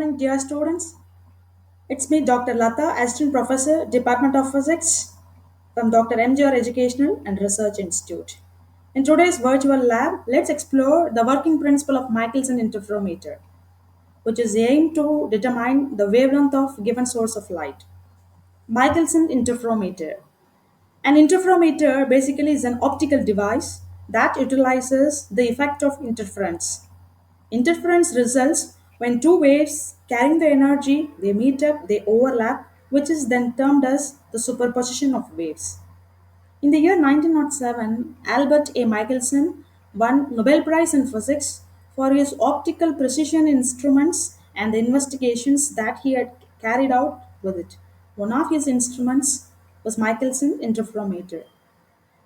morning, dear students. It's me, Dr. Latha, Assistant Professor, Department of Physics from Dr. MGR Educational and Research Institute. In today's virtual lab, let's explore the working principle of Michelson interferometer, which is aimed to determine the wavelength of given source of light. Michelson interferometer. An interferometer basically is an optical device that utilizes the effect of interference. Interference results when two waves carrying the energy they meet up, they overlap, which is then termed as the superposition of waves. In the year 1907, Albert A. Michelson won Nobel Prize in Physics for his optical precision instruments and the investigations that he had carried out with it. One of his instruments was Michelson interferometer.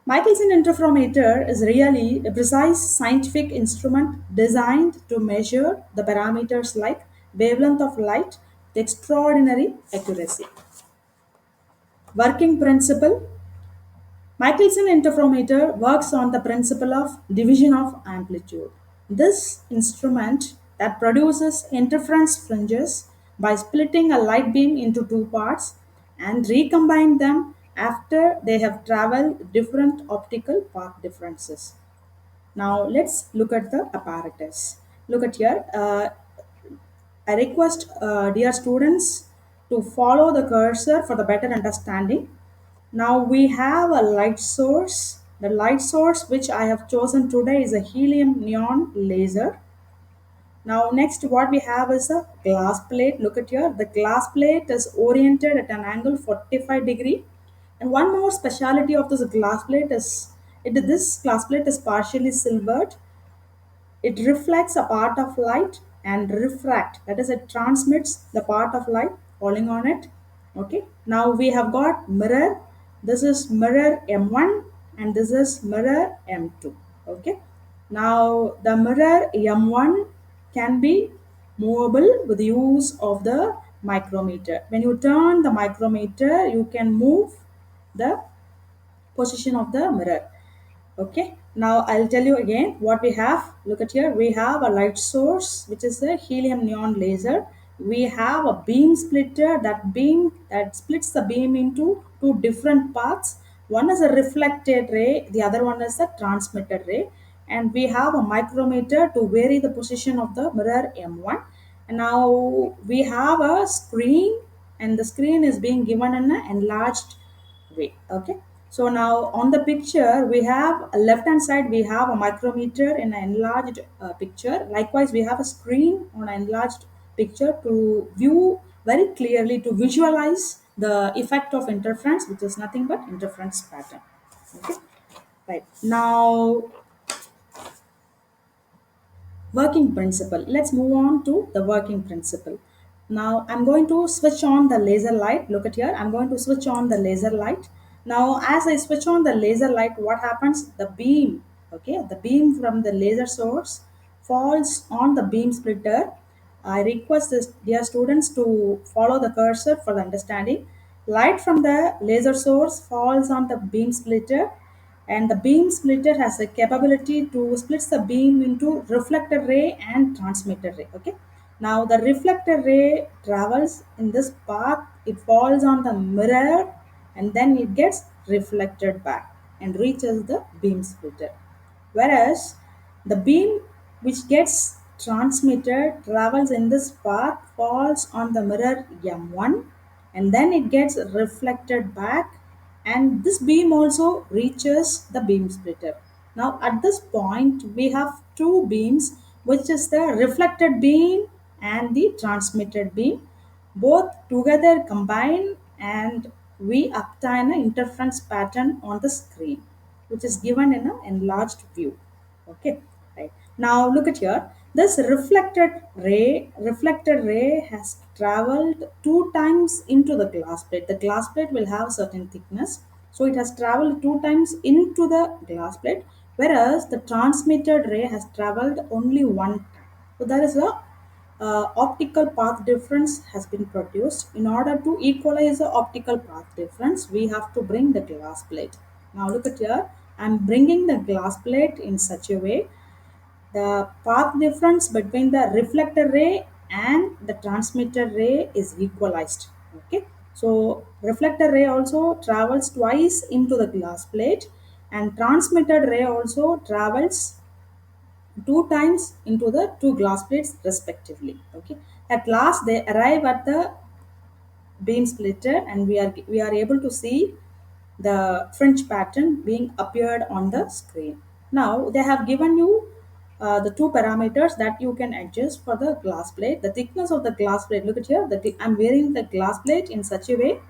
Michelson interferometer is really a precise scientific instrument designed to measure the parameters like wavelength of light with extraordinary accuracy. Working principle. Michelson interferometer works on the principle of division of amplitude. This instrument that produces interference fringes by splitting a light beam into two parts and recombine them after they have traveled different optical path differences. Now let's look at the apparatus. Look at here. I request dear students to follow the cursor for the better understanding. Now we have a light source. The light source which I have chosen today is a helium neon laser. Now next what we have is a glass plate. Look at here. The glass plate is oriented at an angle 45 degree. And one more speciality of this glass plate is this glass plate is partially silvered. It reflects a part of light and refract, that is it transmits the part of light falling on it. Okay, now we have got mirror. This is mirror M1 and this is mirror M2. Okay, now the mirror M1 can be movable with the use of the micrometer. When you turn the micrometer, you can move the position of the mirror. Okay, now I'll tell you again what we have. Look at here. We have a light source which is a helium neon laser. We have a beam splitter. That beam that splits the beam into two different parts. One is a reflected ray, the other one is a transmitted ray. And we have a micrometer to vary the position of the mirror M1. And now we have a screen, and the screen is being given in an enlarged way. Okay, so now on the picture we have left hand side, we have a micrometer in an enlarged picture. Likewise we have a screen on an enlarged picture to view very clearly, to visualize the effect of interference, which is nothing but interference pattern. Okay, right. Now working principle. Let's move on to the working principle. Now I'm going to switch on the laser light. Look at here. I'm going to switch on the laser light. Now as I switch on the laser light, what happens? The beam, okay, the beam from the laser source falls on the beam splitter. I request this dear students to follow the cursor for the understanding. Light from the laser source falls on the beam splitter, and the beam splitter has a capability to split the beam into reflected ray and transmitted ray. Okay, now the reflected ray travels in this path, it falls on the mirror and then it gets reflected back and reaches the beam splitter, whereas the beam which gets transmitted travels in this path, falls on the mirror M1 and then it gets reflected back, and this beam also reaches the beam splitter. Now at this point we have two beams, which is the reflected beam and the transmitted beam, both together combine, and we obtain an interference pattern on the screen, which is given in an enlarged view. Okay, right. Now look at here. This reflected ray has traveled two times into the glass plate. The glass plate will have certain thickness, so it has traveled two times into the glass plate, whereas the transmitted ray has traveled only one time. So there is a optical path difference has been produced. In order to equalize the optical path difference, we have to bring the glass plate. Now look at here. I'm bringing the glass plate in such a way the path difference between the reflected ray and the transmitter ray is equalized. Okay, so reflector ray also travels twice into the glass plate, and transmitted ray also travels two times into the two glass plates respectively. Okay, at last they arrive at the beam splitter, and we are able to see the fringe pattern being appeared on the screen. Now they have given you the two parameters that you can adjust for the glass plate. The thickness of the glass plate, look at here, I'm wearing the glass plate in such a way,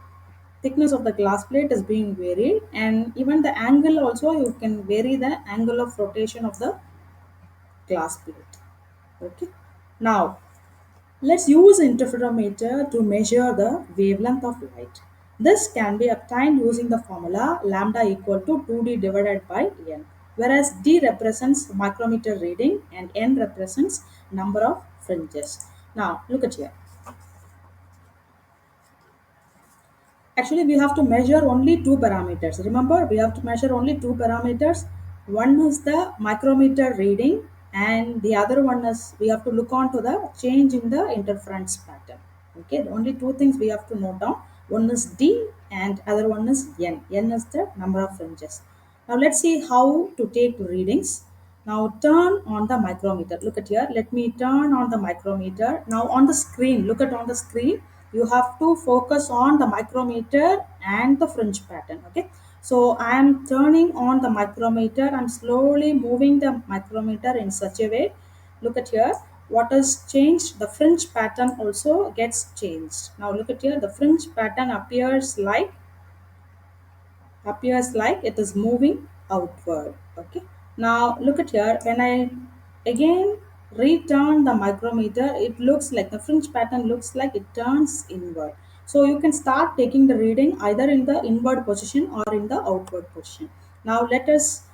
thickness of the glass plate is being varied, and even the angle also you can vary the angle of rotation of the glass plate. Okay, now let's use interferometer to measure the wavelength of light. This can be obtained using the formula lambda equal to 2d divided by n, whereas d represents micrometer reading and n represents number of fringes. Now look at here. Actually, we have to measure only two parameters. Remember, we have to measure only two parameters. One is the micrometer reading, and the other one is we have to look on to the change in the interference pattern. Okay, the only two things we have to note down. One is D and other one is N. N is the number of fringes. Now let's see how to take readings. Now turn on the micrometer. Look at here. Let me turn on the micrometer. Now on the screen, look at on the screen. You have to focus on the micrometer and the fringe pattern. Okay. So I am turning on the micrometer. I'm slowly moving the micrometer in such a way. Look at here. What is changed? The fringe pattern also gets changed. Now look at here. The fringe pattern appears like it is moving outward. Okay, now look at here. When I again return the micrometer, it looks like the fringe pattern looks like it turns inward. So you can start taking the reading either in the inward position or in the outward position. Now let us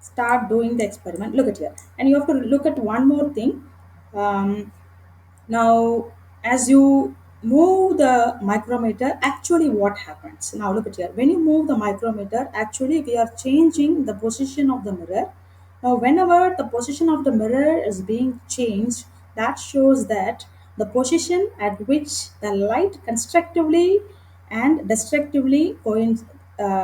start doing the experiment. Look at here, and you have to look at one more thing. Now, as you move the micrometer, actually what happens? Now look at here. When you move the micrometer, actually we are changing the position of the mirror. Now, whenever the position of the mirror is being changed, that shows that the position at which the light constructively and destructively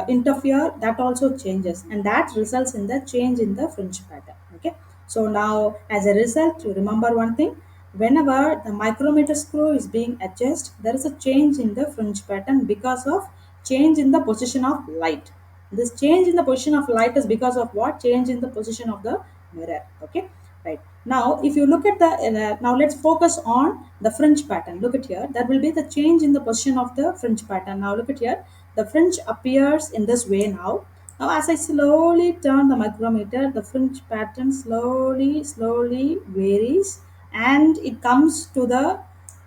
interfere, that also changes, and that results in the change in the fringe pattern. Okay, so now as a result, you remember one thing: whenever the micrometer screw is being adjusted, there is a change in the fringe pattern because of change in the position of light. This change in the position of light is because of what? Change in the position of the mirror. Okay, right. Now if you look at the now let's focus on the fringe pattern. Look at here, there will be the change in the position of the fringe pattern. Now look at here, the fringe appears in this way. Now as I slowly turn the micrometer, the fringe pattern slowly varies, and it comes to the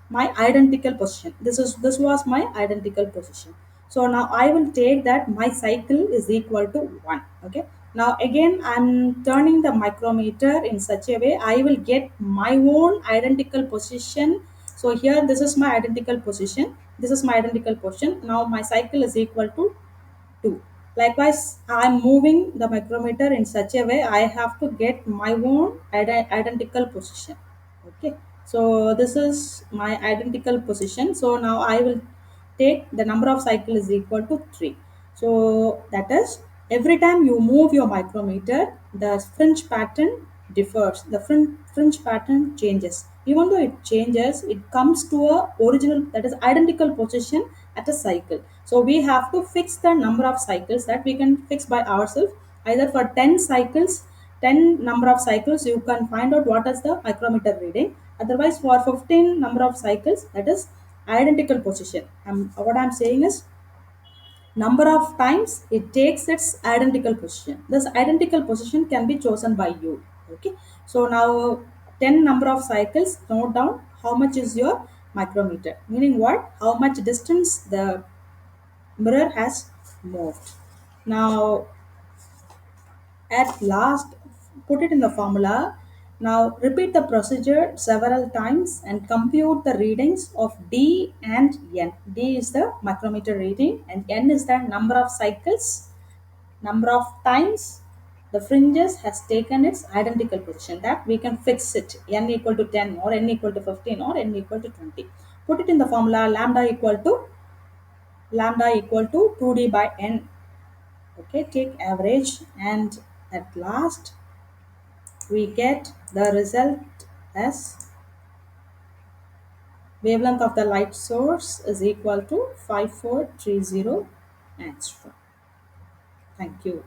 my identical position. This was my identical position. So now I will take that my cycle is equal to 1. Okay, now again I'm turning the micrometer in such a way I will get my own identical position. So here this is my identical position, this is my identical position. Now my cycle is equal to 2. Likewise, I'm moving the micrometer in such a way I have to get my own identical position. Okay, so this is my identical position. So now I will take the number of cycle is equal to 3. So that is, every time you move your micrometer, the fringe pattern differs. The fringe pattern changes. Even though it changes, it comes to a original, that is identical position at a cycle. So we have to fix the number of cycles that we can fix by ourselves. Either for 10 cycles, 10 number of cycles, you can find out what is the micrometer reading. Otherwise, for 15 number of cycles, that is identical position. What I'm saying is, number of times it takes its identical position. This identical position can be chosen by you. Okay, so now 10 number of cycles, note down how much is your micrometer, meaning what, how much distance the mirror has moved. Now at last, put it in the formula. Now repeat the procedure several times and compute the readings of D and N. D is the micrometer reading and N is the number of cycles, number of times The fringes has taken its identical position, that we can fix it n equal to 10 or n equal to 15 or n equal to 20. Put it in the formula lambda equal to 2d by n. Okay, take average, and at last we get the result as wavelength of the light source is equal to 5430 angstrom. Thank you.